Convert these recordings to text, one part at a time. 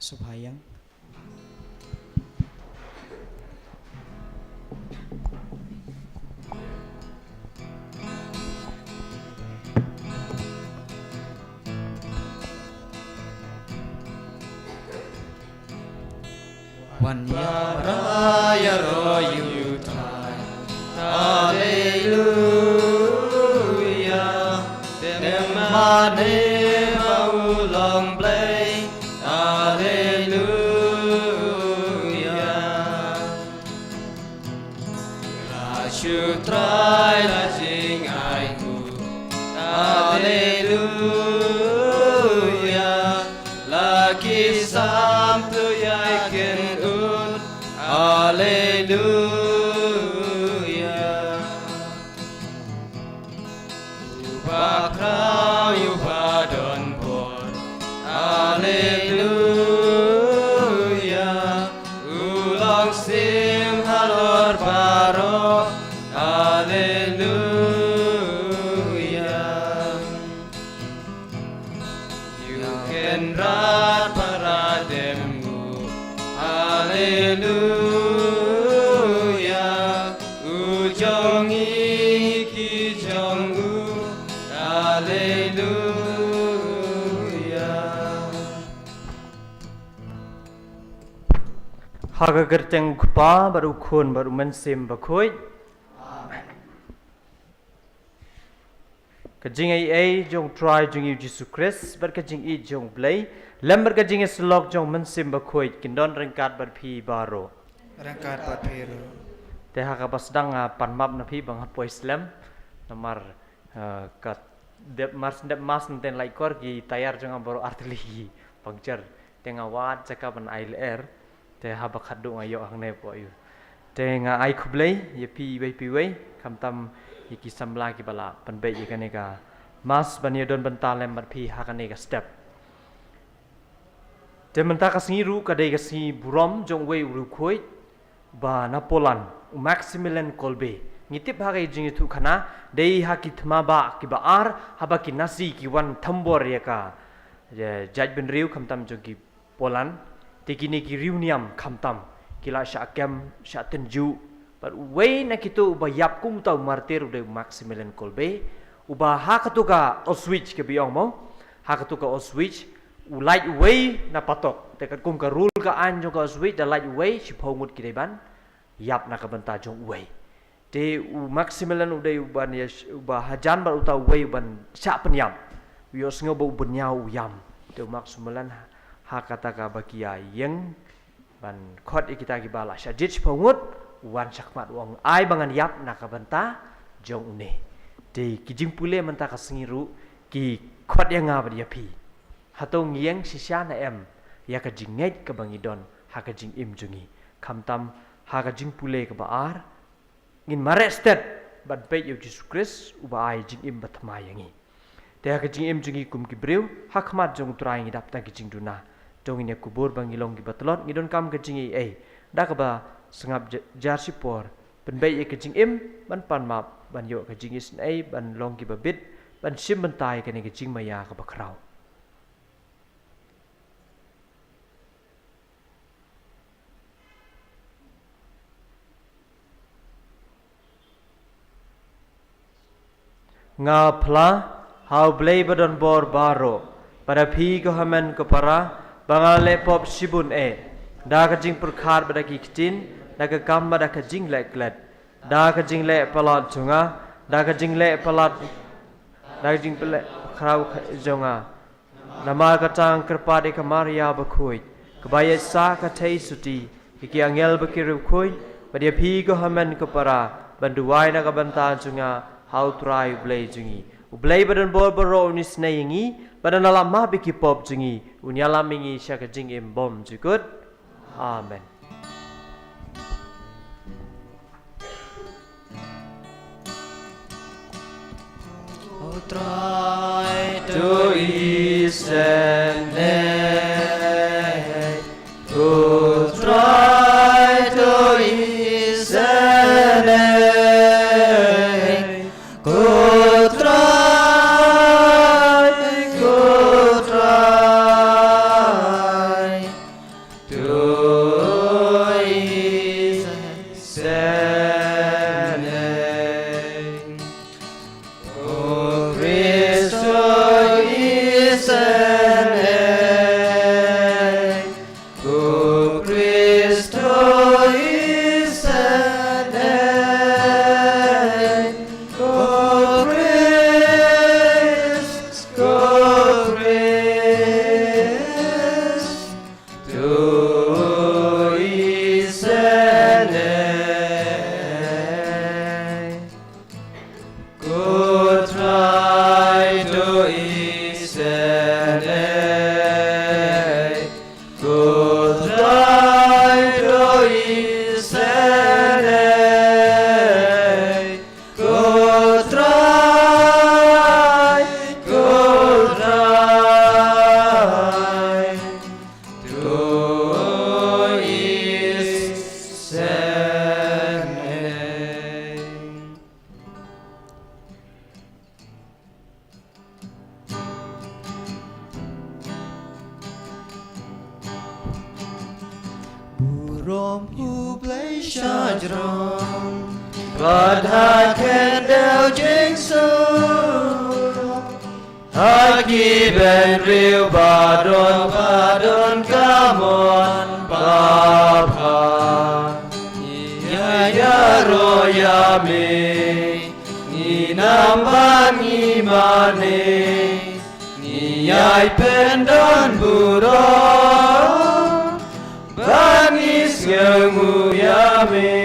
Subhayang. One Raya royutai, Hallelujah. Demane maulang play, Hallelujah. Rasyutrai lajing aiku, Hallelujah. Lagi samtu yakin Hallelujah. Ubakrau yubadon pon. Hallelujah. Ulang sim halor baro. Hallelujah. You can rat parademmu. Hallelujah. Ujong iki jongu. Hallelujah. Haga gerteng kupa baru kun baru mensim bakoi. Kajing ai jong try jong yu Jesus Christ bar kajing i jong play lembar kajing slok jong mensim bakoi kindon rengkat bar pi baro. Rangkat patero. Te haga pasdang panmap na pi bang hapoi Islam namar kat dep mas nten lai kor gi tayar jong baro artili pangcer tenga wat caka ban air te haba khadu ngayo angne po yu te nga ai khublei ye pi wei kam tam yiki samla ki bala pan be yikane ka mas ban ye don bantal lem bar pi hakane ka step te menta ka singiru ka de ka si burom jong wei ru khoi ba Napolan Maximilian Kolbe ngitip hagai jingi tu khana dei haki thma ba ki ba ar haba ki nasi ki wan thambor ya ka jaj ben riu khamtam jogi Poland tikini ki riuniam khamtam kila sha kem sha tenju but wei na kitu ba yap kum tau martir de Maximilian Kolbe uba hakatu ka Auschwitz ke biong mo hakatu ka Auschwitz ulai wei na patok te kat kum ka rule ka an jo ka Auschwitz da lai wei si phongut ki ban yap na ka banta jong wei te u Maximilian udai uban ya uba hajan bar uta wei ban sha penyam yo sngo bo benyau yam te Maximilian hakata ka bakia yang ban khot ikita ki bala shajit phongut wan sakmat wong ai bangan yap na ka banta jong ne te kijing pule menta ka singiru ki khot yang nga ba pi hatong yang sisya na em ya ka jinget ka bangidon ha ka jing im jungi khamtam ha ka jing pule ka baar ngin mare stet bat pe yu Jesus Christ uba ai jing im batma yangi te ha ka jing im jungi kum ki breu ha khmat jong trai ngi dap ta ki jing duna dong ine kubur bangilong ki batlot ngidon kam ka jing ei da ka ba sengap jarsi por ben pe ye ka jing im ban pan map ban yo ka jing is ei ban long ki babit ban sim ban tai ka ne ka jing maya ka bakrau nga phla hau blei badon bor baro pada phi ko hamen ko para bangale pop sibun da ka jing purkhar bada ki kitin da ka kam bada ka jing le klet da ka jing le palat junga da ka jing le palat da ka jing le khrau junga nama ka tang kripa de ka maria ba khoi ka baye sa ka thei suti ki angel ba ki ru khoi pada phi ko hamen ko para banduai na ka banta junga how try blay jungi ublay badan bor boro ni snayingi badan alam ma biki pop jungi unyala mingi syaka jing im bom jukut amen Oh, try to isende. Oh, try to isende. trong Pada kendel jingsu Haki ben riu badon kamon Bapa Ya royame Ni namban ni mane Ni ay pendon burong Bangis nguyame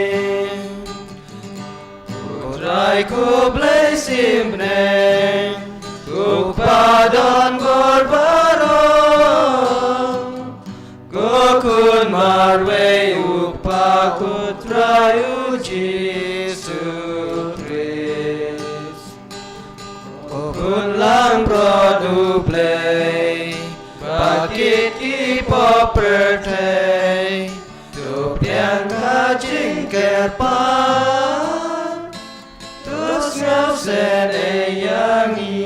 Utrai ku blay simne Ku padon gorbarong Ku marwe upa kutrayu Jesu Christ Kun lang produplay Bakit ipopertay Tupiang kajing kerpan Terus ngau seneyangi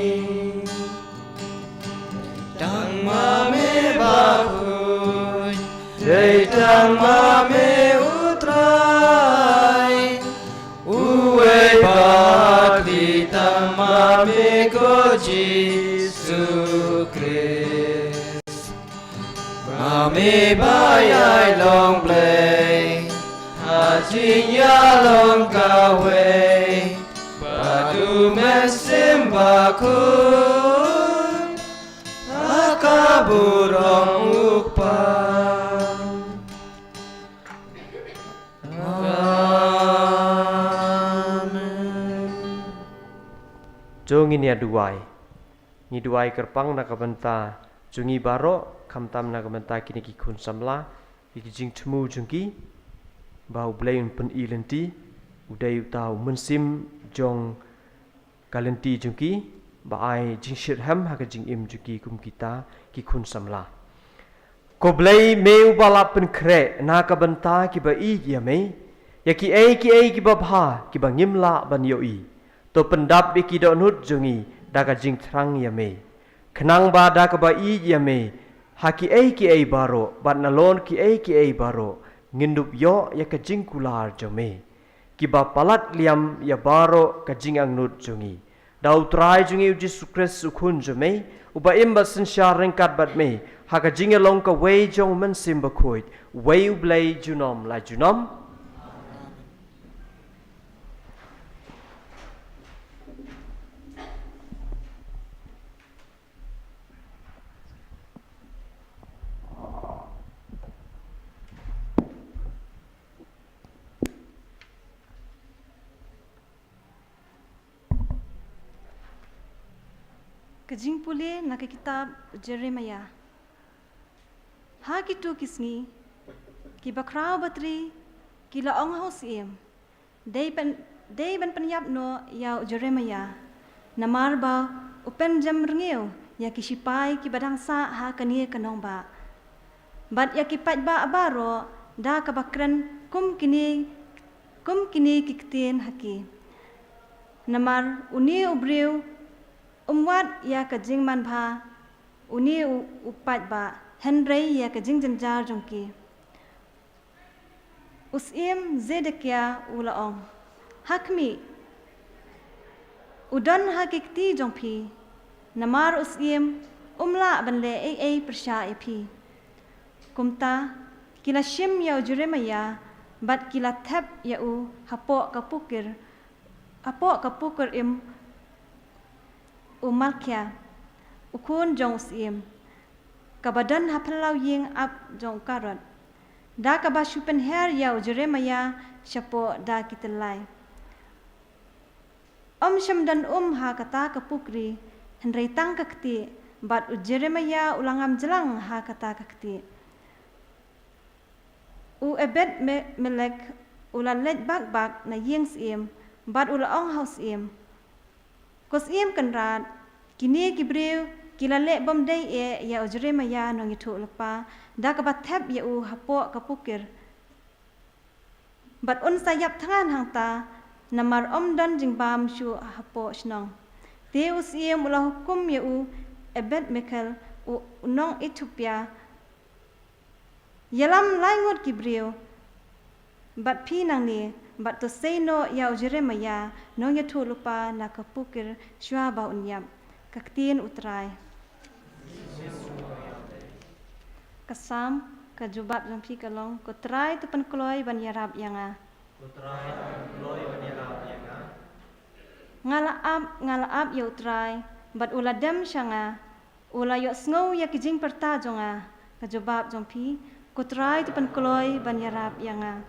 Dang mame bakuy Dang mame utray Uwe bakti tang mame ko Jesu Christ Mame bayay long play Hajing ya long kaway Badu mesim bakun Akaburong upang Jong ini aduai. Ni duai kerpang nak benta. Jungi baro kamtam nak benta kini kikun samla. Iki jing temu jungki. Bau blayin pen ilenti. Udai utau mensim jong kalenti jungki. Baai jing shirham haka jing im jungki kum kita kikun samla. Ko blay meu balap pen kre nak benta ki ba i ya me. Ya ki ai ki ba bha ki ba ngimla ban yoi. To pendap iki do nut jungi daga jing trang ya me kenang ba daga ba i ya me haki ai baro bat nalon ki ai baro ngindup yo ya ka jing kular jo me ki ba palat liam ya baro ka jing ang nut jungi dau trai jungi uji sukres sukun jo me uba imba sinsya rengkat bat me haka jing long ka wei jong men simba koit wei ublay junom la junom Kajing pule nak kitab Jeremiah. Ha kitu kisngi ki bakrao batri ki laong haus iem. Dei ban penyap no ya Jeremiah. Namar ba upen jam rngeu ya ki sipai ki badang sa ha kanie kanong ba. Bat ya ki pat ba abaro da ka bakran kum kini kiktin haki. Namar uni ubriu Umwat ya ka jing man bha uni upat ba henrei ya ka jing janjar jongki usim zedekia ulaong hakmi udon hakikti jongpi namar usim umla banle ai persha epi kumta kila shim ya Jeremiah bat kila thap ya u hapo kapukir im Malkia ukun jong sim kabadan hapelau ying ap jong karot da kaba shupen her yau Jeremiah shapo da kitelai shamdan ha kata kapukri henrei tang kakti bat u Jeremiah ulangam jelang ha kata kakti u ebed melek ulalet bak na ying sim bat ulaong haus im Kos iem kenrat kini kibreu kilale bom dei ya Jeremiah nong itu lepa da ka bathap ya u hapo kapukir bat un sayap tangan hangta namar dan jingbam shu hapo snong te us iem ulah hukum ya u ebed mekel u nong Ethiopia yalam laingut kibreu bat pi nang ni bat to say no ya Jeremia no ya thu lupa na kapukir shwa ba unyam kaktin utrai kasam kajubat jampi kalong kotrai tu penkloi ban yarab yanga ngalaap ya utrai bat uladam shanga ula yo sngow ya kijing perta jonga kajubab jampi kotrai tu penkloi ban yarab yanga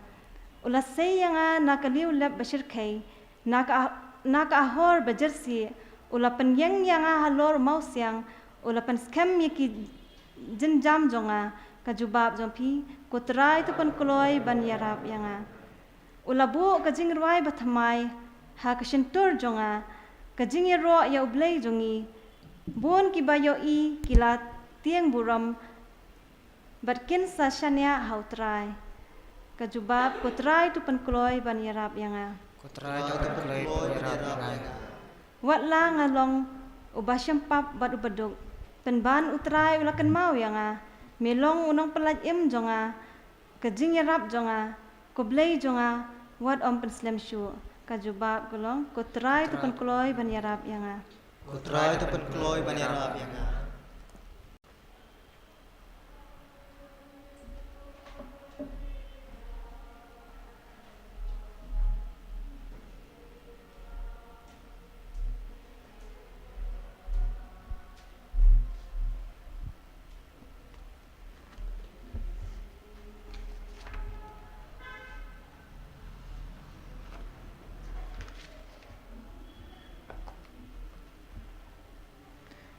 ula say yanga nakaliw lab bashir kai naka ahor bajersi ula penyeng yanga halor mausyang ula pen scam yaki jenjam jonga kajubab jampi kotrai tu penkloi ban yarab yanga ula bu kajing rwai bathamai ha kashintur jonga kajing ro ya ublei jongi bon ki bayo I kila tieng buram batkin sa shania hautrai kajubab kotrai tu penkloi ban yarab yanga Kotrai tu penkloi ban yarab yanga watla ngalong ubasham pap bat ubaduk penban utrai ulakan mau yanga melong unong pelaj im jonga kajing yarab jonga koblei jonga wat om penslam shu kajubab golong kotrai tu penkloi ban yarab yanga Kotrai tu penkloi ban yarab yanga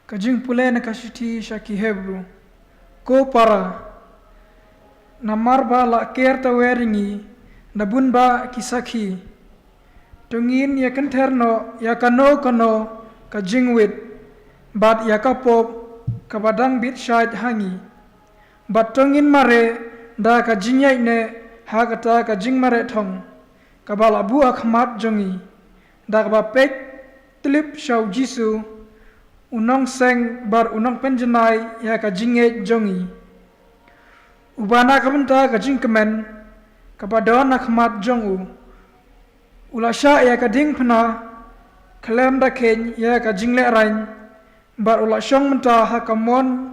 Kajing pule na kashiti shaki Hebrew ko para namar ba la kerta weringi nabun ba kisaki tungin ya kenterno ya kano kajing wit bat ya kapop kabadang bit shait hangi bat tungin mare da kajing ne ha kata kajing mare thong kabala bu akhmat jongi da ba pek tlip shau jisu unong seng bar unong penjenai ya kajinge jongi ubana kabenta kajing kemen kabadon akhmat jongu ulasha ya kading phna khlem da ken ya kajing le rain bar ulashong menta hakamon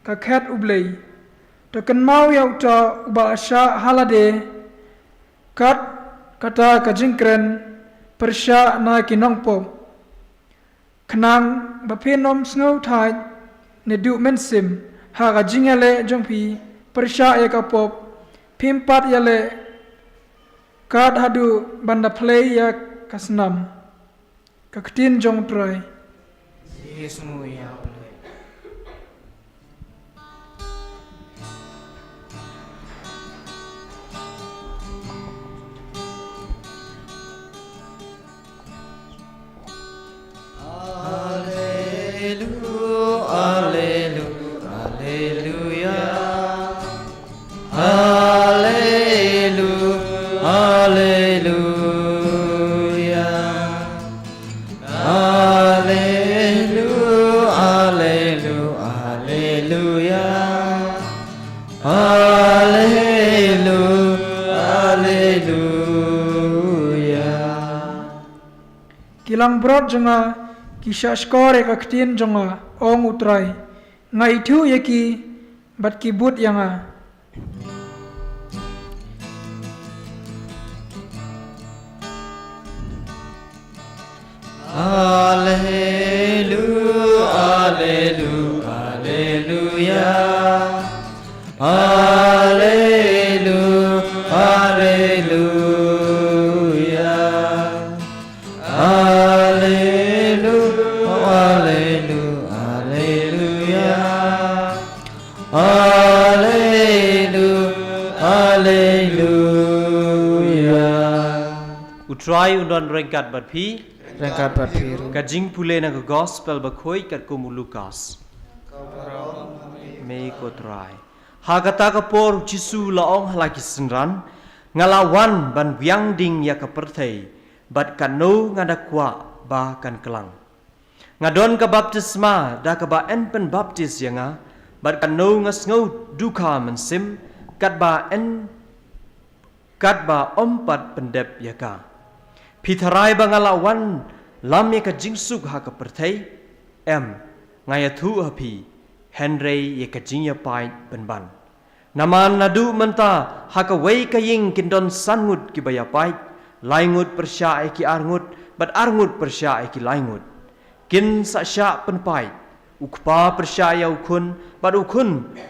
ka khat ublei to kan mau ya uta ubasha halade kat kata kajing kren persha na kinong pom Kenang bapenom snow tide ne du mensim ha ga jingale jongpi persha ya kapop pimpat yale kad hadu banda play ya kasnam kaktin jong try Yesmu ya play kilang brot jonga kisha skore kaktin jonga ong utrai ngai thu yaki bat kibut yanga Utrai undon rengkat batpi Rengkat berbiru kajing pule na gospel bakhoi kat ko Lukas me ko trai ha kata ka por jisu laong halaki senran ngalawan ban biang ding ya ka perthei bat kano ngada kwa ba kan kelang ngadon ka baptisma da ka ba en pen baptis yanga bat kano ngas ngau duka mensim kat ba en kat ba ompat pendep yaka pitharai bangalawan lam yaka jingsuk ha ka perthai ngaya thu api Henry yaka jingya pai benban naman nadu menta ha ka wei ka ying kindon sangut ki baya pai laingut persya ki arngut bat arngut persya ki laingut kin sa sya penpai ukpa persya ya ukun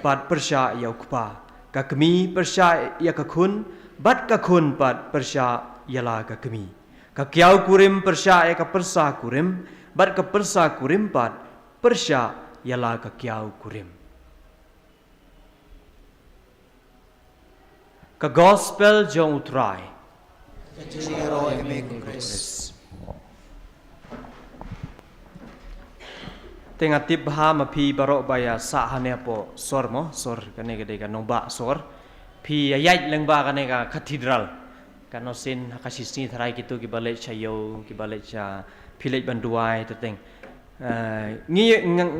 bat persya ya ukpa kakmi persya ya kakun bat kakun bat persya yala kakmi kakyau kurim persya ya ka persa kurim bat ka persa kurim bat persya yala kakyau kurim ka gospel jong utrai Kajiro Emeko Chris. Tengah tip ha ma pi barok baya sa hane po sor kane gede ka nomba sor pi ayat leng ba kane ka katedral kano sin hakasisi tharai kitu ki balai chayo ki balai cha pilej banduai teteng ngi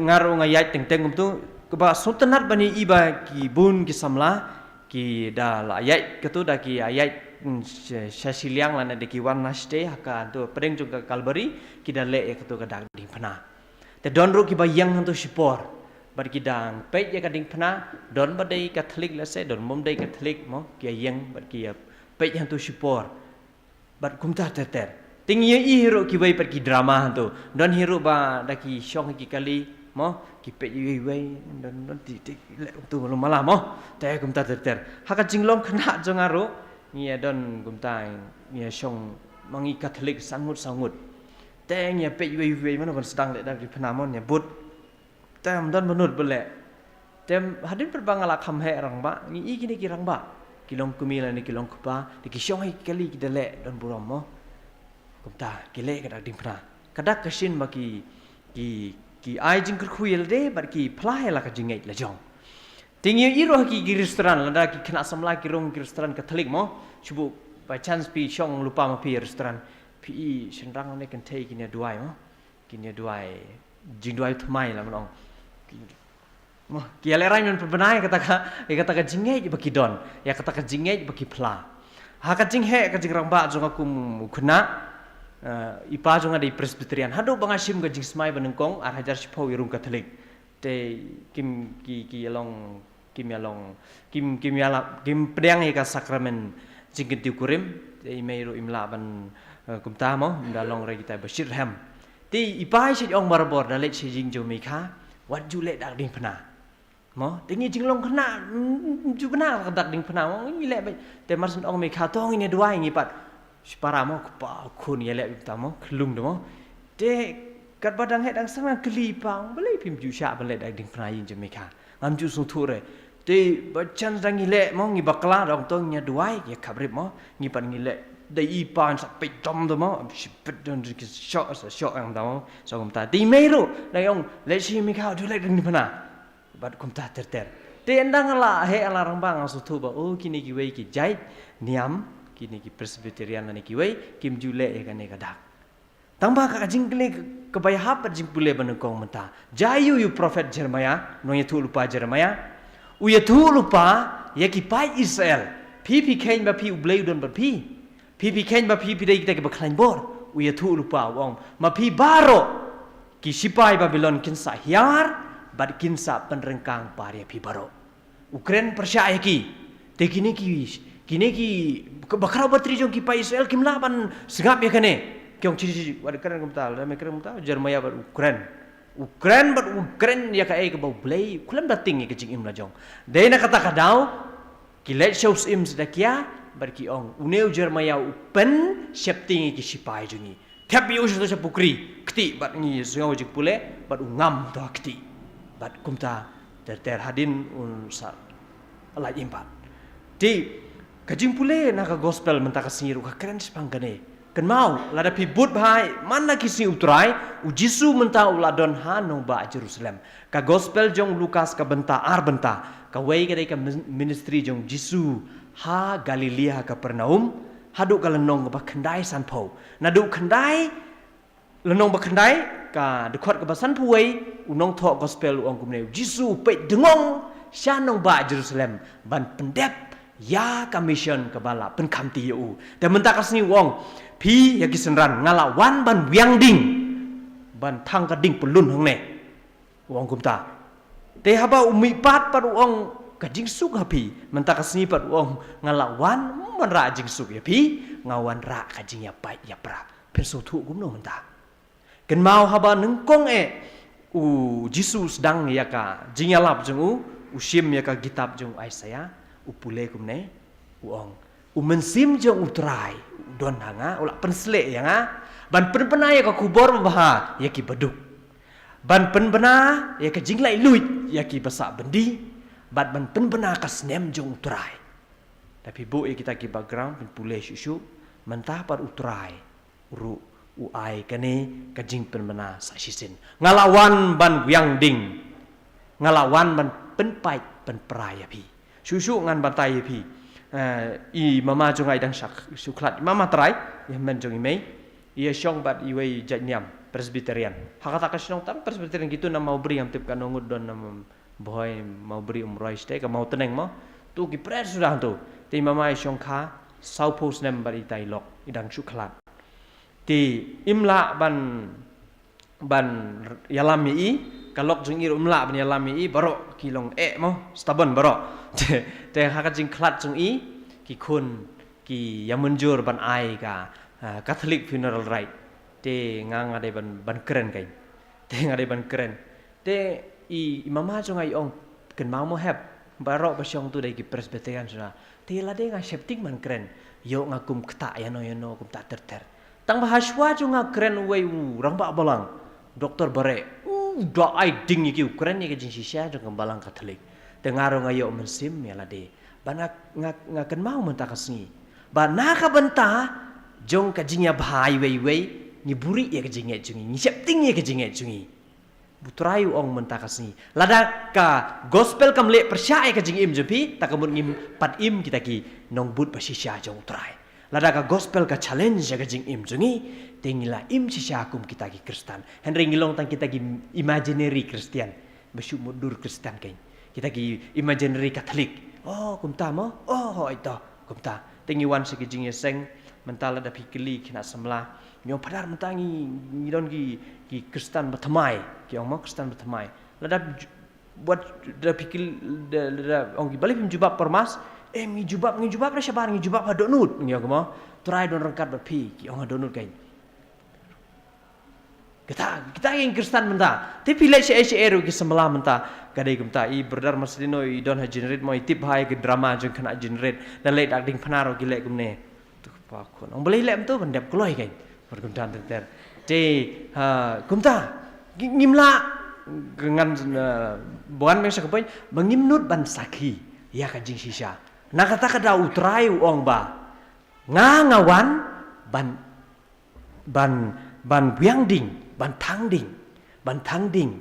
ngaro ngayat teng tu ke ba sultanat bani iba ki bun ki samla ki da la ayat ketu da ki ayat syasiliang lana de ki warna ste haka tu pedeng juga kalbari ki da le ketu ka dak ding phana te don ru ki bayang hantu sipor bar ki dang pej ya kading phana don badai katolik la se don mom dai katolik mo ki yang bar ki pej hantu sipor bar kumta teter ting ye i hero ki bai par ki drama hantu don hero ba da ki syong ki kali mo ki pej ye wei don ti le tu lo malah mo te kumta teter haka jinglom khana jongaro ngia don kumta ngia syong mangi katolik sangut teng ya pe yui mana pun sedang lek dari penamon ya but tem dan menut belek tem hadin perbangala kamhe rang ba ni i kini kirang ba kilong kumila ni kilong kupa di kisyong kali kita lek dan buram mo kumta kile kada ding pena kada kasin ba ki ai jing kerkhuil de bar ki plai la ka jingai la jong ting ye iro ki restoran la ki kena samla ki rong restoran katolik mo cubu by chance pi syong lupa ma pi restoran pi senrang ne kan thei kinya duai mo kinya duai jing duai thmai la mong mo ki ale rai men perbenai kata ka jingai baki don ya kata ka jingai baki pla ha ka jing he ka jing rang ba jong aku khuna ipa jong ada presbyterian hado bangasim ga jing smai banengkong ar hajar sipau irung katolik te kim yalong kim pedang ka sakramen jing ke kurim te imeiru imla ban kumta mo dalong re kita bashir ham ti ipai sit ong barbor da lek jing jo mekha wat ju lek dak ding phana mo tingi jinglong khana ju bana dak ding phana mo ngi lek te marsun ong mekha tong ini dua ngi pat sipara mo pa khun ye lek ta mo khlung do mo te kat badang he dang sang kli pang belai pim ju sha belai dak ding phana yin jo mekha ngam ju su thu re te bachan dang ngi lek mo ngi bakla dong tong nya duai ye khabrip mo ngi pan ngi lek dai ipan sampai dom do mo sipet don ki shot ang dong so kumta ti mero dai ong le si mi kha du le ding phana bat kumta ter te endang la he ala rambang su thu ba o kini ki wei ki jai niam kini ki presbyterian ni ki wei kim ju le ka ne ka dak tamba ka jing kle ka bai ha pa jing pule ban ko menta jayu yu prophet jeremiah no ye thu lupa jeremiah u ye thu lupa ye ki pai israel pi kain ba pi u blei don ba pi kain ba pi dai kita ke bakhlain bor u ye thu lupa wong ma pi baro ki sipai babylon kin sa hiar bad kin sa penrengkang pare pi baro ukren percaya ki te kini ki bakrau batri jong ki pai israel kim laban segap ya kane kyong chi wad kren kumtal da me kren kumtal jeremiah bar ukren ya ka e ke bau blei kulam da ting ke jing im la jong de na kata kadau ki let shows im sedakia barki ong uneu jeremiah upen septing ki sipai jungi tapi us to pukri kti bat ngi sngau jik pule bat ngam to kti bat kumta ter hadin un sa ala impat di kajing pule na ka gospel menta ka singiru ka keren spangane kan mau lada pi but bhai mana ki sing utrai u jisu menta uladon hanu ba jerusalem ka gospel jong lukas ka benta ka wei ka dei ka ministry jong jisu ha Galilea ka Pernaum hadu ka lenong ba khandai sanpho nadu khandai lenong ba khandai ka dekhot ka basan puai unong tho gospel ong kumne jisu pe dengong shanong ba Jerusalem ban pendep ya commission ke bala pen kamti u te menta kasni wong pi ya kisenran ngala wan ban wiang ding ban thang ka ding pelun hang ne wong kumta te haba umi pat wong ka jing suk hapi menta kasni pat wong ngala wan man ra jing suk ya pi ngawan ra ka jing ya pai ya pra pen so thu gum no menta ken mau haba nung kong Jesus dang ya ka jing ya lap jung u sim ya ka kitab jung Isaiah upule kumne uong mensim jong utrai don hanga ula pensle ya nga ban penpena ya ka kubor baha ya ki beduk ban penpena ya ka jinglai luit ya ki basa bendi ban penpena ka snem jong utrai tapi bu ya kita ki background penpule susu mentah par utrai uru uai kane ka jing penpena sa sisin ngalawan ban yang ding ngalawan ban penpai penprai ya pi susu ngan bantai pi i mama jong ai dang sak suklat mama trai ya men jong imei ia syong bat iwei janyam presbyterian hakata ka syong tam presbyterian gitu na mau beri am tip kan ngud don nam boy mau beri umroh ste ka mau teneng mo tu ki pres sudah tu ti mama syong kha sau post nem bari tai lok idang suklat ti imla ban yalami i kalok jung ir umla ban yalami i baro kilong mo stubborn baro te haka jing klat jung i ki kun ki yamunjur ban ai ka Catholic funeral rite te ngang ade ban keren kai te ngade ban keren te i mama jung ai ong ken mau mo hep baro basyong tu dai ki presbyterian sura te la de nga septing man keren yo ngakum kta ya no kum ta ter tang bahaswa jung nga keren wei rang ba balang doktor bare do ai ding ki keren ni ke jing sisya jung balang Catholic tengaro ngayo mensim ya lade banak ngakan mau menta kasni bana ka benta jong ka jingya bhai wei ni buri ya ka jingya jungi ni septing ya ka jingya jungi butrayu ong menta kasni lada ka gospel kamle persya ka jing im jepi takamun ngim pat im kita ki nong but pasisya jong trai lada ka gospel ka challenge ya ka jing im jungi tengila im sisya kum kita ki Kristen henry ngilong tang kita ki imaginary Christian besyu mudur Kristen kain kita ki imaginary Catholic oh kumta mo oh ito kumta tengi wan se kijing seng mentala da pikili kina semla nyong padar mentangi ngidon ki Kristen bertemai ki ong mo Kristen bertemai lada buat da pikil da ong ki balik jubab permas ngi jubab ra syabar ngi jubab hadonut ngi mo try don rangkat ba pi ki ong hadonut kain kita yang Kristen menta tapi lek si eru ki semla menta kadai kumta i berdar masdino i don ha generate mo tip hai ke drama jeng kena generate dan lek dak ding panaro ki lek kumne tu pa kon ong boleh lek tu pendep kloi kain perguntan ter te kumta ngimla dengan bukan mesa kepoin mengimnut ban sakhi ya ka jing sisa na kata kada utrai ong ba ngawan ban biang ding ban thang ding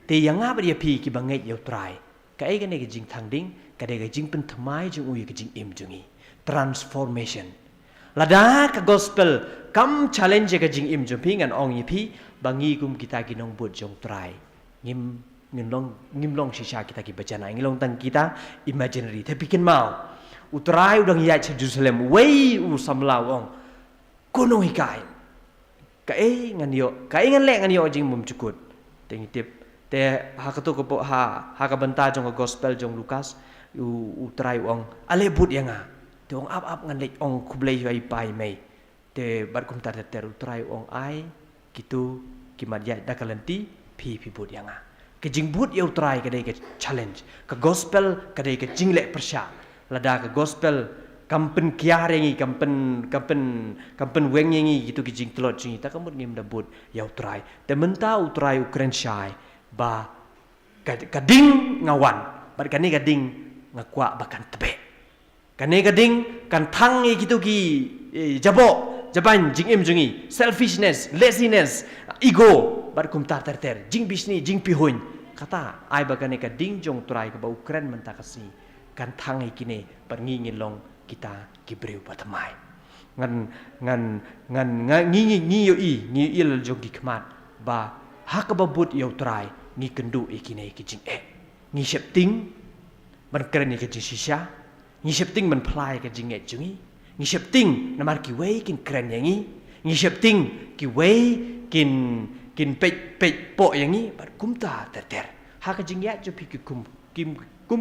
te yang ngap dia pi ki bangai yo try ka ai gane ki jing thang ding ka de ga jing pen thamai jung ui ki jing im jungi transformation lada ka gospel kam challenge ka jing im jung pi ngan ong yi pi bangi kum kita ki nong but jong try ngim long shisha kita ki bacana ngilong tang kita imaginary te pikin mau utrai udang ya Jerusalem wei u samla ong kuno hikai ka ai ngan lek ngan yo jing mum cukut tengi tip te hakatu ko ha ka benta jong gospel jong Lukas u try ong ale but yanga te ong ap ngan lek ong kublei wai pai mai te bar kum tar ter u try ong ai kitu kimat ya dakalenti pi but yanga ke jing but yo try ka dei ke challenge ka gospel ka dei ke jing lek persya lada ka gospel kampen kiar yangi kampen weng yangi gitu ki jing telot jing ta kamut ngim dabut ya utrai te menta utrai ukren syai ba kading ngawan bar kani kading ngakwa bakan tebe kani kading kan tangi gitu ki jaban jing im jungi selfishness laziness ego bar kum tar ter jing bisni jing pihuin kata ai bakane kading jong trai ka ba ukren menta kasi kan tangi kini bar ngingin long kita kibreu batamai ngan ngi yo i lal jong ki kmat ba hak babut yo try ngi kendu ikine ki jing ngi septing ban keren ki jing sisya Ngishep ting man plai ka jing jungi. Ngishep ting namar ki wei kin kren yang ni. Ngishep ting ki wei kin pej po yang ni bar kumta ter. Ha ka jing ya jopi ki kum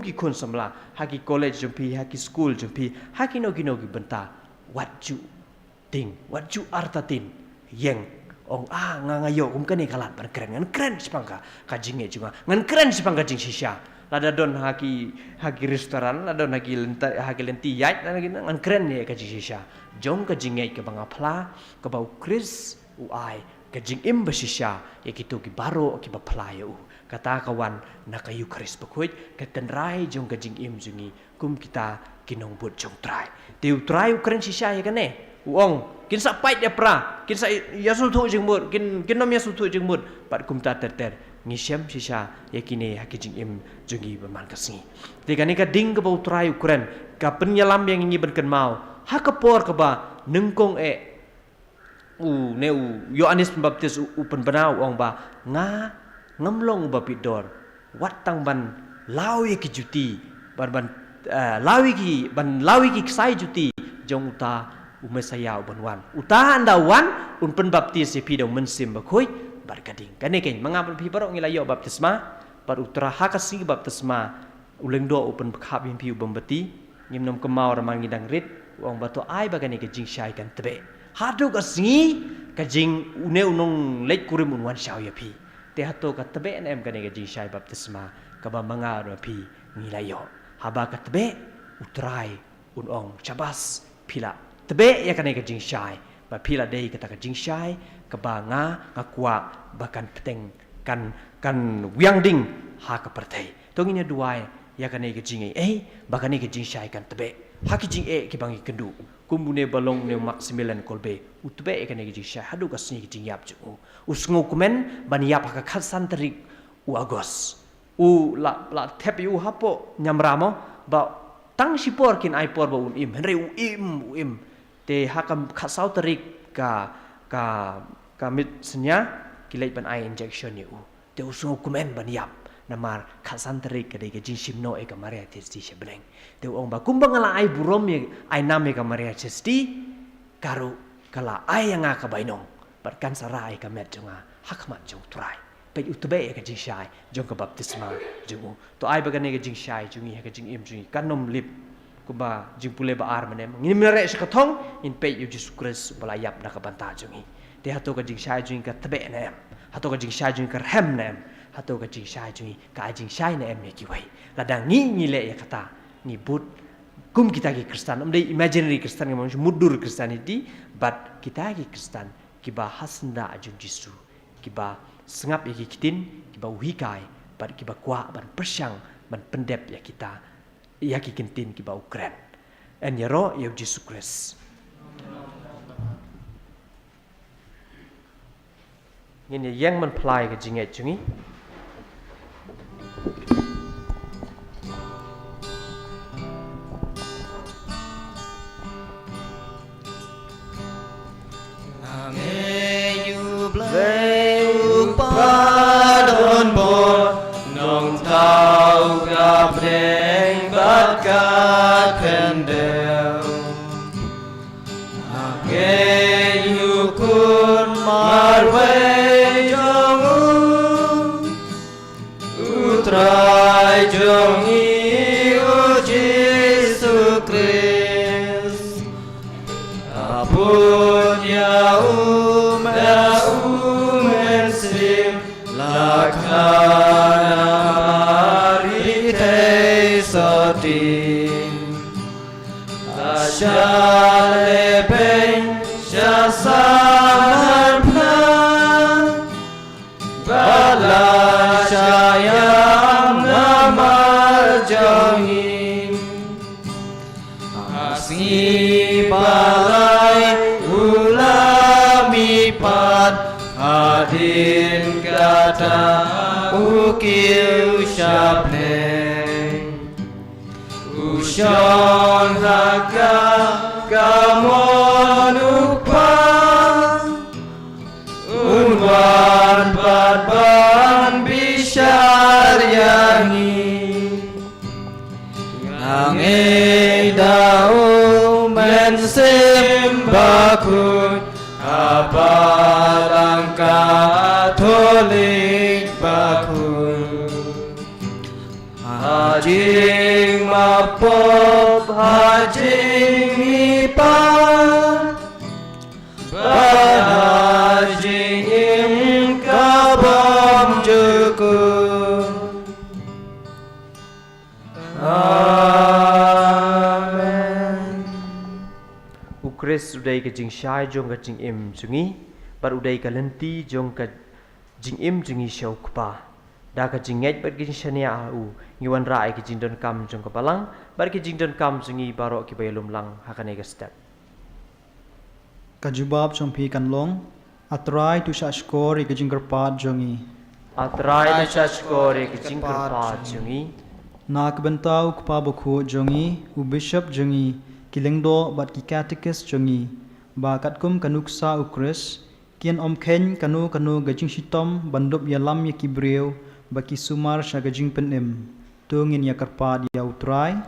ki kon samla. Ha ki college jopi, ha ki school jopi, ha ki no ki benta. What ju ting, what ju arta tin yang ong ngayo kan ni kalat ban keren sepangka ka jing juga. Ngan keren sepangka jing shisha. Lada don haki restoran, lada don haki lenti yait, ngan keren ni ka jing shisha. Jong ka jing ke banga pla, ka bau Chris uai ka jing im bashisha ya kitu ki baro ki ba pla ya kata kawan nak kayu Chris bakuit ka tenrai jong ka jing im jungi kum kita kinong but jong try. Tiu try keren shisha ya kane. Uong kin sa pait ya pra, kin sa yasul thu jing mut, kin nom yasul thu jing mut, pat kum ta ter ngisem shisha ya kini haki jing im jungi baman kasni. Tika ni ka ding ka bau try keren ka penyelam yang ini benken mau. Ha ka por ka ba nengkong Yohanes Pembaptis upen benau ong ba ngamlong ba pidor wat tang ban lawi ki juti ban lawi ki sai juti jong uta umesaya banwan uta anda wan un Pembaptis pi dong mensim ba khoi bar kading kane ken mangap pi parok ngilayo baptisma bar utra hakasi baptisma uleng do upen khap pi bambati ngimnom kemau ramang ngidang rit ong ba to ai ba kane ke jing shai kan tebe hadu ka singi ka jing une unong lek kurim unwan shau ya pi te hato ka tebe em ka ne ka jing shai baptisma ka ba manga ro pi ngilayo haba ka tebe utrai unong chabas pila tebe ya ka ne ka jing shai ba pila dei ka ta ka jing shai ka ba ngakwa bakan peteng kan wiang ding ha ka pertai tongine duai ya ka ne ka jing ba ka ne ka jing shai kan tebe haki jing ki bangi kendu kumbune balong ne Maximilian Kolbe utbe ekane gi sha hadu ka sni gi yap ju usngo kumen ban yap ka khasan tarik Agos la tep yu hapo nyamramo ba tang sipor kin ai por ba im henre im te hakam khasau tarik ka mit senya kilai ban ai injection yu te usngo kumen ban yap namar khasan tarik ka de gi simno e ka maria testi shebleng te ong ba kumbang ala ai burom ye ai name ka maria testi karu kala ai yang ka bainong barkan sarai ka met jonga hakmat jong trai pe utbe ka jing shai jong ka baptisma jungu to ai ba ka ne ka jing shai jungi ka jing im jungi kanom lip kuba jing pule ba ar manem ngin mere se ka thong in pe yu Jesus Christ bala yap na ka banta jungi te hato ka jing shai jungi ka tbe ne hato ka jing shai jungi ka hem ne hato ka jing shai jungi ka jing shai ne em ki wai ladang ngi le ya kata ni but kum kita ki Kristen amdai imaginary Kristen ngam mudur Christianity but kita ki Kristen kiba hasnda ajun Jisu kiba sengap ya kitin kiba uhikai but kiba kwa ban persyang ban pendep ya kita ya ki kintin kiba ukren en yaro ya Jesus Christ ngin yang man plai ka jinget jungi Padon bon nong tau gabreng bakat kendel Ake yukun marwe jongu Utrai jongi Jesu Christ Apun ya Shalepeng shasaman plan Bala syayam namar jahim Asni balai ulami pat Hadin kata ukil syapleng Usyong haka kamonukpa Unwan badban bisyar yangi Angay lịch ba khun Hà Jing Ma Pop Hà Jing Mi Pa Ba Hà Jing Im Ka Bom Chư Cư Amen. Ukris udai ka jing shai jong ka jing im jungi, bar udai ka lenti jong ka jing im jungi shau kupa. Da ka jing ngej bar jing shania au, ngiwan rai ka jing don kam jong ka balang, bar ka jing don kam jungi barok ki bayalum lang hakane ka step. Kajubab chong pi kan long, atrai tu sha skor ka jing karpat jongi. Atrai na shashkore ka jing karpa jungi, Nak bentau kpa bokhu jongi, u bishop jongi, kilengdo bat ki catechist jongi, ba katkum kanuksa ukris, kian om ken kanu gajing shitom bandup yalam ya kibreu, ba ki sumar sha gajing penim, tungin ya karpat ya utrai.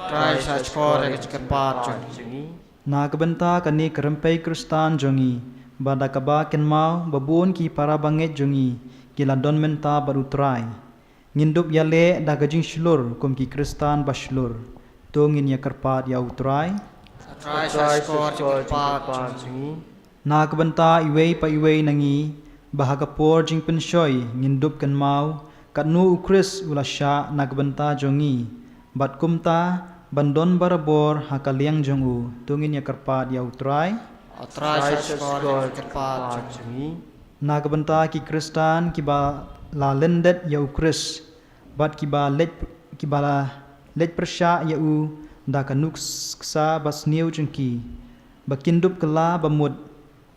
Try such for a karpat jungi, Nak benta kani kerempai kristan jongi, ba dakaba ken mau babun ki para banget jongi, kiladon menta barutrai. Ngindup yale da gajing shulur kum ki kristan bashlur, tungin ya karpat ya utrai. Try such for karpat jungi, Na kabanta iway pa iway nangi, bahagapor jing penshoy, ngindup kan mau, katnu ukris ulasya na kabanta jongi, bat kumta, bandon barabor hakaliang jongu, tungin ya karpat ya utrai. Try such for karpat jungi, Na kabanta ki kristan ki ba la lendet ya ukris, bat ki ba let persya ya u, da kanuk ksa bas niu jengki, bakindup kela bamud,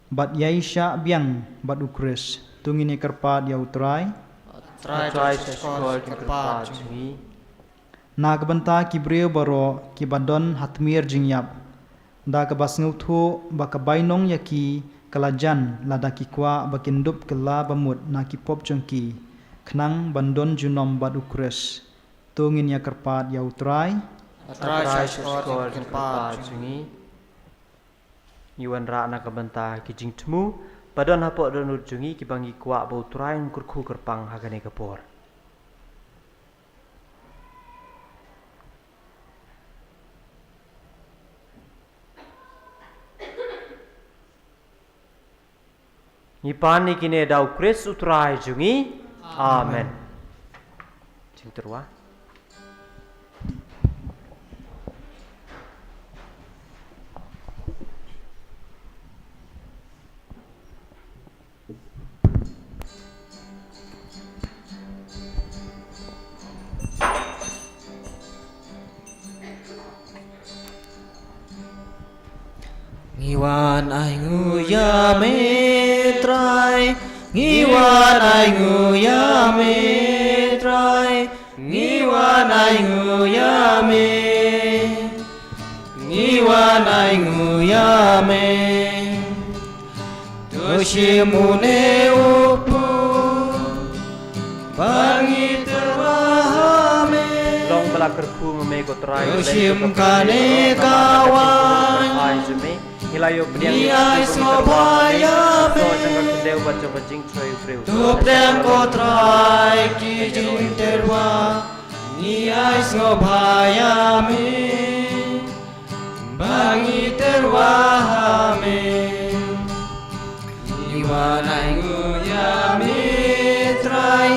bat yai sya biang bat ukris, tungin ya karpat ya utrai. Try such for karpat jungi, Na kabanta ki breu baro ki badon hatmir jingyap, da kabas nguthu ba kabainong ya ki kalajan lada ki kwa bakindup kela bamud na ki pop jengki, khnang bandon junom bat ukris, tungin ya karpat ya utrai. Try such for karpat jungi, Iwan ra na kabanta ki jing temu, padon hapok donut jungi ki bangi kuak bau turain kurku kerpang hakane kapor. Nipani kine dau kris utrai jungi. Amen. Jing terwa. Ngiwan ai nguya metrai, ngiwan ai nguya metrai, ngiwan ai nguya me, ngiwan ai nguya me. Tushimune upu, bangi terwahame. Long bala kerku memego trai. Tushim kane kawan. Ai jume. Hilayo beriang Ni ai sobaya me. So jangka kendeu baca bajing troy breu. Tup dem ko trai ki jing terwa. Ni ai sobaya me. Bangi terwa me. Ngiwan ai nguya me trai.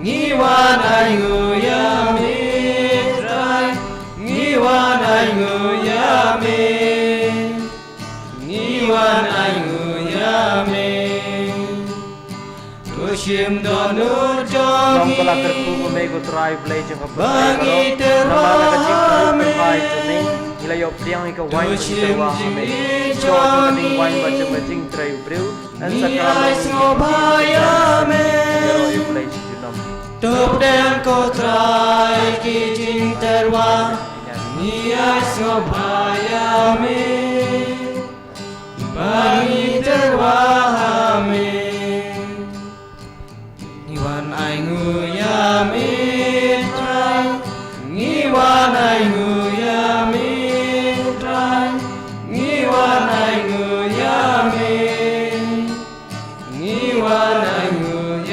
Ngiwan ai nguya me trai. Ngiwan ai nguya me. Ngiwan ai nguya me. Tushim donu Long jongi. bala kerku memego trai blai jangka Bangi Nama terwahame. ka jing troy hai jume. Hilayo beriang ika wine Tushim terwa me. So jangka ding wine baca bajing troy breu. Dan Ni ai sekarang sobaya me. Hilayo blai junam. Tup dem ko trai ki jing terwa. Ni ai sobaya me. Bangi terwahame. Ngiwan ai nguya me trai. Ngiwan ai nguya me trai. Ngiwan ai nguya me. Ngiwan ai nguya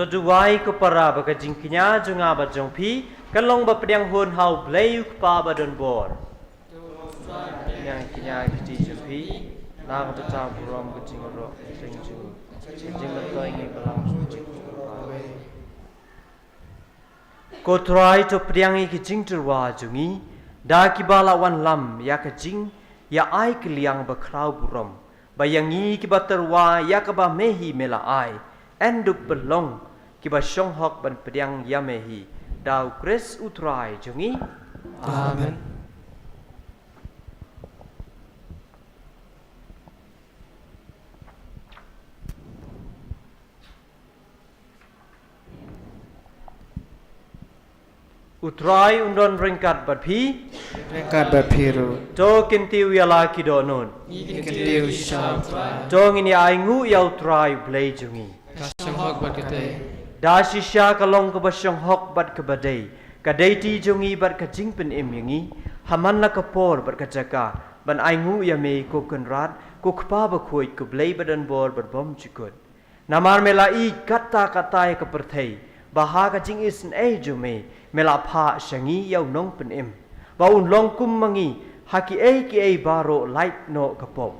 Joduai ko para baka jingkinya junga ba jongpi kalong ba pediang hun hau blayu pa ba don bor. Yang kinya kiti jongpi nang ta ta buram ko jingro jingju. Jing ba to ingi balang jing. Ko try to pediang ki jingterwa jungi da ki bala wan lam ya ka jing ya ai kliang ba krau buram. Bayangi ki ba terwa ya ka ba mehi mela ai. Enduk belong kiba syong hok ban pediang yamehi dau kris utrai jungi Amen. utrai undon ringkat bat phi Ringkat berpiru. to kintiu yala kidonon Ikitiu syafra. to ngini aingu ya utrai blai jungi Kasyang hok berkete. da shisha kalong ka basyong hok bat ka badai kadai ti jungi bat ka jingpen im yangi haman la ka por bat ka jaka ban aingu ya me ko kunrat ko khpa ba khoi ko blai badan bor bat bom chikut namar mela I kata kata ka perthei baha ka jing isn e jume mela pha shangi yau nong pen im ba un long kum mangi haki e baro light no ka pop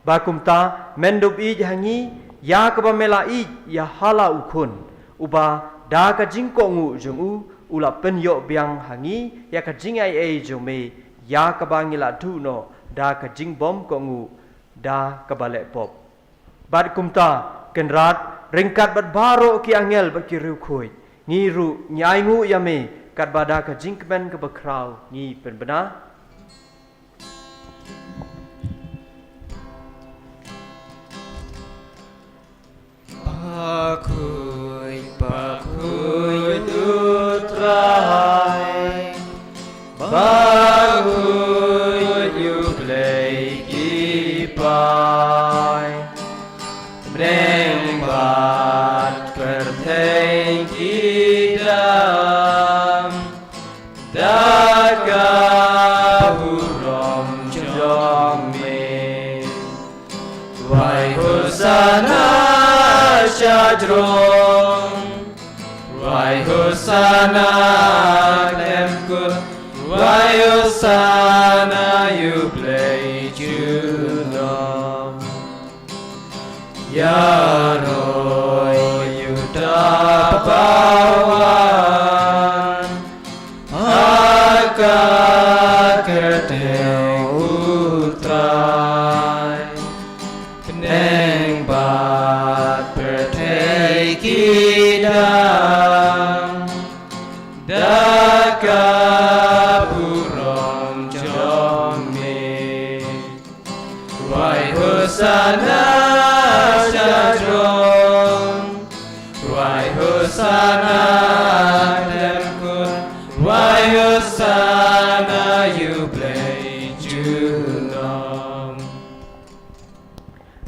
ba kumta mendub I hangi ya ka ba mela I ya hala ukun uba da ka jing ko ngu jungu ula pen yo biang hangi ya ka jing ai e jume ya ka ba ngila thu no da ka jing bom ko ngu da ka ba le pop bat kumta kenrat ringkat bat baro ki angel bat ki riu khoi ngi ru nyai ngu ya me kat bada ka jing kben ka ba krau ngi pen bana Bakui utrai. Bakui yublei kipai. Breng bat perteng kidam. Daga burom jomi. Wai hosana Shadron, Wai Hosanna Lemkut, Wai Hosanna Yublei Judom, Yaroi Yudabawan, Agak Kerteng Utrai, Peneng Bat Kidam Daka Burom Jomi Wai Hosanna Shadron Wai Hosanna Lemkut Wai Hosanna Yublei Judom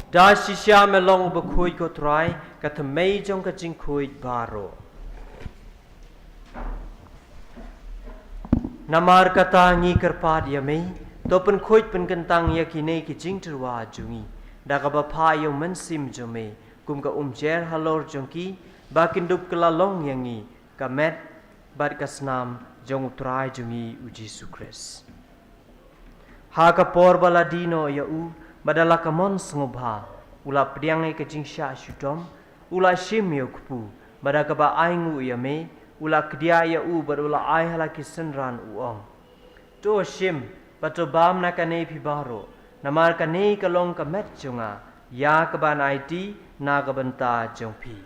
da shisha melong ba khoi ko trai ka thamei jong ka jing khoi baro namar kata ngi kerpat ya mei to pen khoi pen kentang ya kine ki jing terwa jungi da ka ba pha yo men sim jome kum ka jer halor jongki ba kindup kala long yangi ka met bat ka snam jong trai jungi u Jesu Christ ha ka por bala dino ya u badala ka mon sngobha ula pediang ke jingsha shudom ula shim yo kupu badaka ba aingu ya me ula kdia ya u badula ai hala ki senran uong to shim bato bam na kane pi baro namar kane kalong ka met junga ya ka ban IT na ka banta jongpi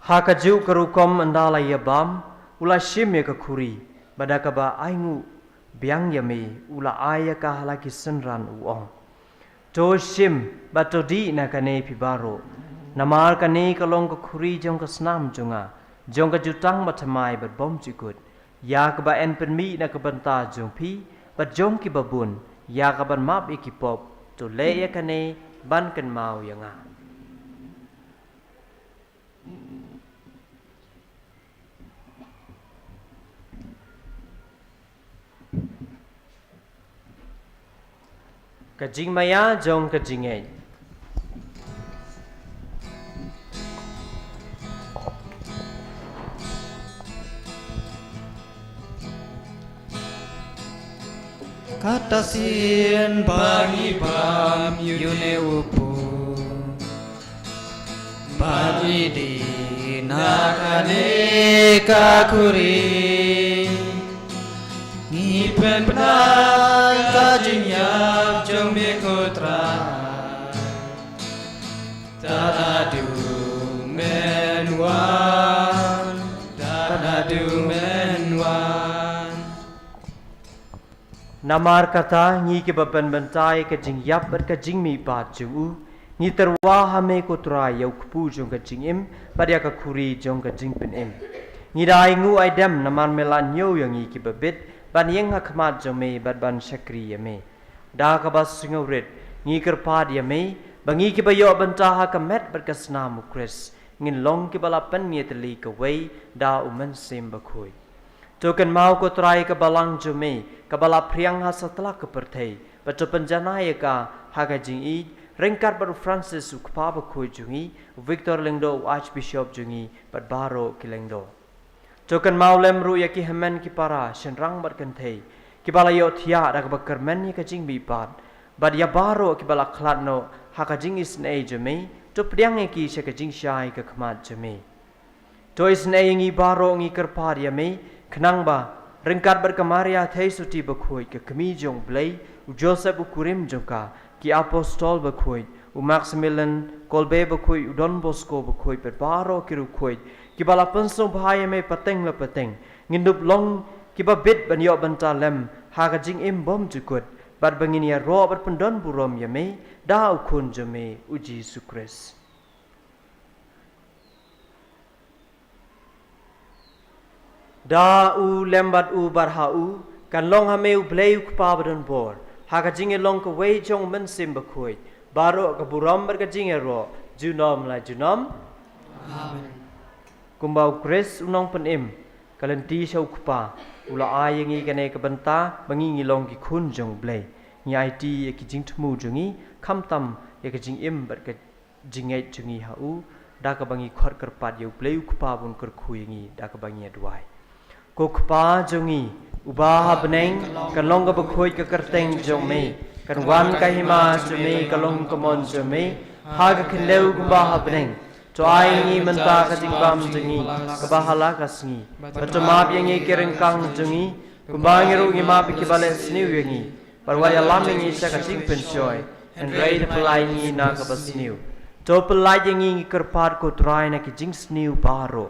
Haka jiu karukom andala ya bam ula shim ya ka khuri badaka ba aingu biang ya me ula aya ka halaki senran uong to shim bato di na kane pi baro namar kane kalong ka khuri jong ka snam jonga jong ka jutang mathamai bat bom chikut ya ka ba en penmi na ka banta jong pi bat jong ki babun ya ka ban map ikipop to le ya kane ban kan mau ya nga Kajing maya jong kajing ay. Kata sin pangibam yune upu Bagi di nakane kakuri Ngipen penang kajing yap jong mekotra Tadadu menwan Tadadu menwan Namar kata ngi ke bapan bantai kajing yap ber kajing mi pa jung ngi terwa hame ko trai yau kpu jong kajing im padia ka khuri jong kajing pen im ngi dai ngu ai dam namar melan yo yang ngi ke babit ban yang hakmat jong me bat ban shakri yame da ka bas singauret ngi kerpa dia me bangi ke bayo banta ha kamet ber kasna mukres ngin long ke balapan ni teli ka wei da uman sem bakhoi Token mau ko try ke balang jume ke bala priang ha setelah ke perthai baca penjana ya ka haga jing I rengkar baru Francis ukpa ba khoi jungi Victor Lengdo Archbishop jungi bat baro ki Lengdo Token mau lemru ya ki hemen ki para senrang bat kenthai ki bala yo thia da ka kermen ni ka jing bi pat bat ya baro ki bala khlatno haga jing isne jume to priang ki se ka jing shai ka khmat jume to isne ngi baro ngi kerpa ya me Kenang ba, rengkat berkemaria thai suti bakhoi ke kemi jong blay, Joseph ukurim jongka, ki apostol bakhoi, Maximilian Kolbe bakhoi, Don Bosco bakhoi, perbaro kiru khoi, ki bala penso bahaya me pateng la pateng, ngindup long ki ba bit ban yo banta lem, haga jing im bom jukut, bat bangini ya ro bat pendon burom ya me, da ukun jame uji sukres. Da u lembat u barha kan long hame u blay u kpa badon bor haga jinge long ko wei jong men sim bakhoi baro ka buram ber ka jinge ro junom la junom amen kumbau kres unong pen im kalenti shau kpa ula ayengi kane ka banta bangi ngi long ki khun jong blay ngi it ki jing thmu jungi kham tam ye ka jing im ber ka jinge jungi ha u da ka bangi khot kerpat ye blay u kpa bun ker khui ngi da ka bangi adwai Kokpa jongi ubaha beneng kalong ka bakhoi ka kerteng jong me kan wan ka hima jome kalong kamon jome ha ka khileu ubaha beneng to ai ngi menta ka jingbam jongi ka bahala ka sngi patama byengi kerengkang jongi kumbang ru ngi ma bi kibale sniu yengi parwaya lamingi sa ka jing penjoy and raid pelai ngi na ka basniu to pelai yengi kerpat ko trai na ki jing sniu baro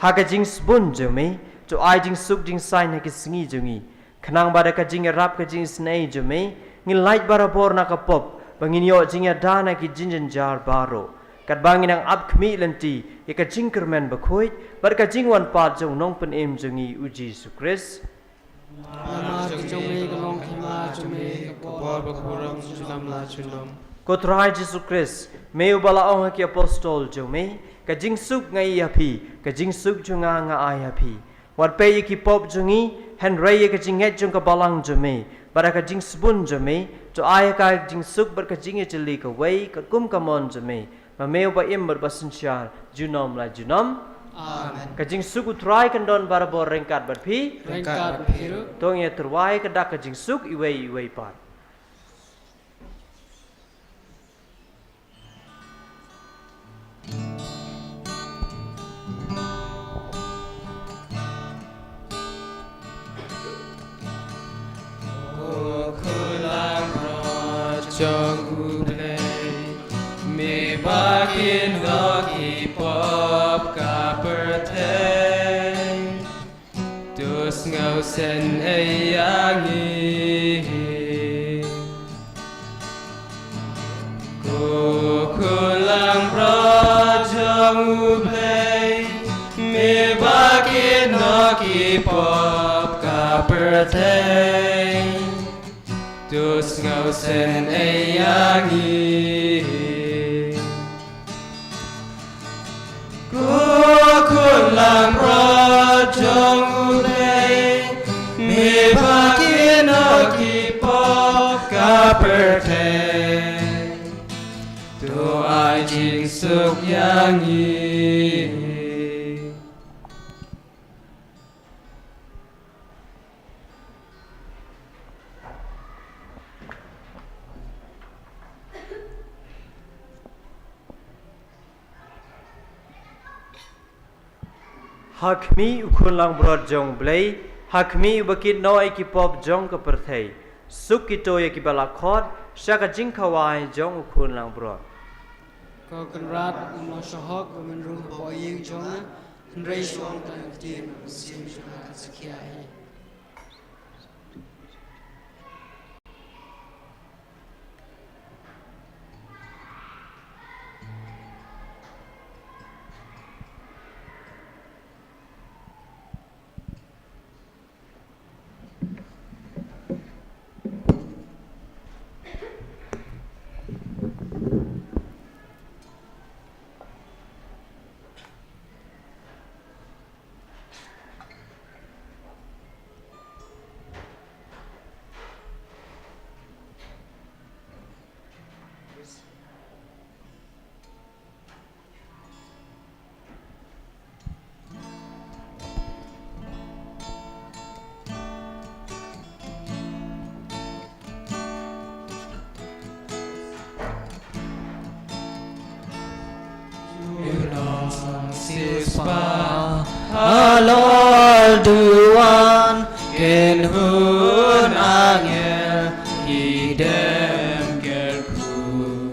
ha ka jing spun jome to ai jing suk jing sai na ki sngi jungi khnang bada ka jing rap ka jing snei jume ngin light bara bor na ka pop bangin yo jing da na ki jinjin jar baro kat bangin ang up khmi lenti ye ka jing kermen bakhoi bar ka jing wan pa jong nong pen em jungi uji sukres Mama jume kalong khima jume bor bakhuram sunam la chunam ko trai Jesus Christ me ubala ong ki apostol jume ka jing suk ngai ya phi ka jing suk junga nga ai ya phi Wat pe ki pop jungi hen ray ka jinget jung ka balang jume bara ka jing spun jume to ay ka jing suk bar ka jinge chili ka wei ka kum ka mon jume ma meu ba im bar basinchar junom la junom amen ka jing suk utrai kan don bara bor rengkat bar phi rengkat phiru tong ye terwai ka dak ka jing suk iwei pat Jong ublay me bakin logi pop ka pertay dus ngau sen ayangi ko kulang bro jong ublay me bakin logi pop ka pertay Dus ngau sen ayangi Kukulang rojong ulay Me bakin o kipop ka pertay Suk yang ini Hakmi ukun lang brod jong blay, hakmi ubakit no ay kipop jong kapertay. Suk kito ya kibala khod, syaka jing kawai jong ukun lang brod. Kau kenrat umno syahok menruh boying jonga Nrei syong tan tin sim jonga kasakiai Sispa Alol duan Ken hun angel Idem gerku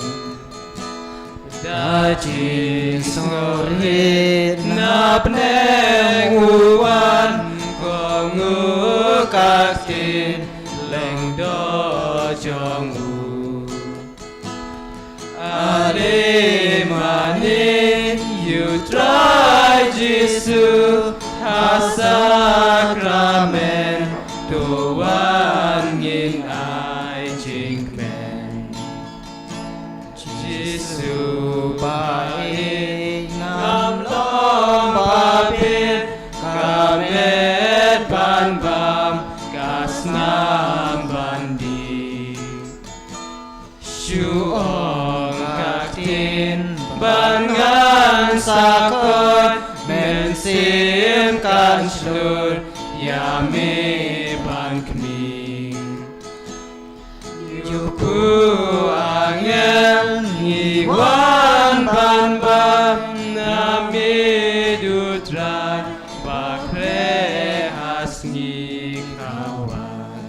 Dajin sngorhit Napneng uwan Kongu kaktin Leng do jongu Ade manin you try Jesus hasakramen tuan ngin ai jing men Jesus bai ngam long papit kamet ban bam kasnam bandi Shuong kaktin bangan sakot mensim kan slur yame bankming yuku angel iwan ban bam nami dutra bakre hasngi kawan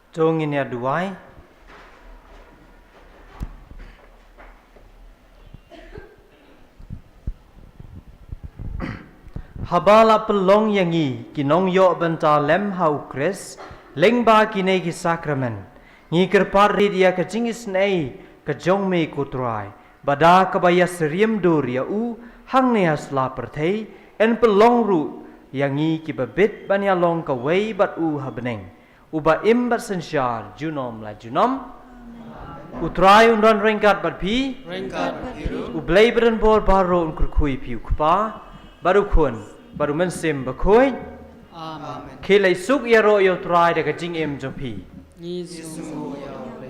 Jong in ya duai. Habala pelong yangi kinong yo benta lem hau kris lengba kine ki sakramen ngi kerpar dia ka jingis nei ka jong me kutrai bada kabaya seriem dur ya u hang ne asla perthei en pelong ru yangi ki babit banya long ka wei bat u habneng uba im bat sensyar junom la junom utrai undan rengkat bat pi ublei beren bol baro un kurkui piu kpa baru kun baru mensim bakoi Amen. Kilai suk ya ro yo trai de ka jing em jong pi Ni sumu ya le.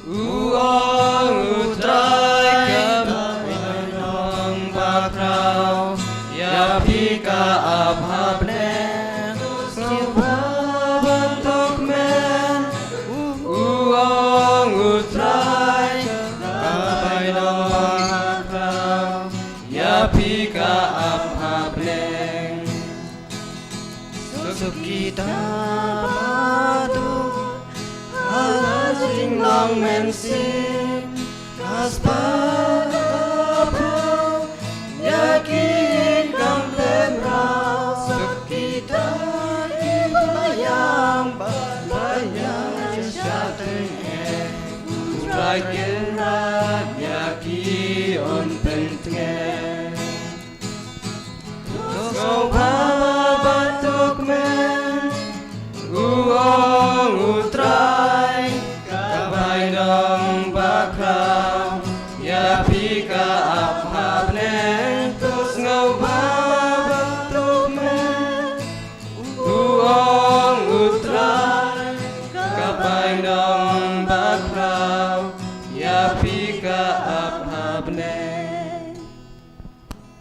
Uang utrai kebainong bakrau ya pika abhabnen semua bentuk men uang utrai kebainong bakrau ya pika abhabnen sukita madu Jing long men sing kaspapo yakin kang lemrau sekita bayang bayang jatuh utrai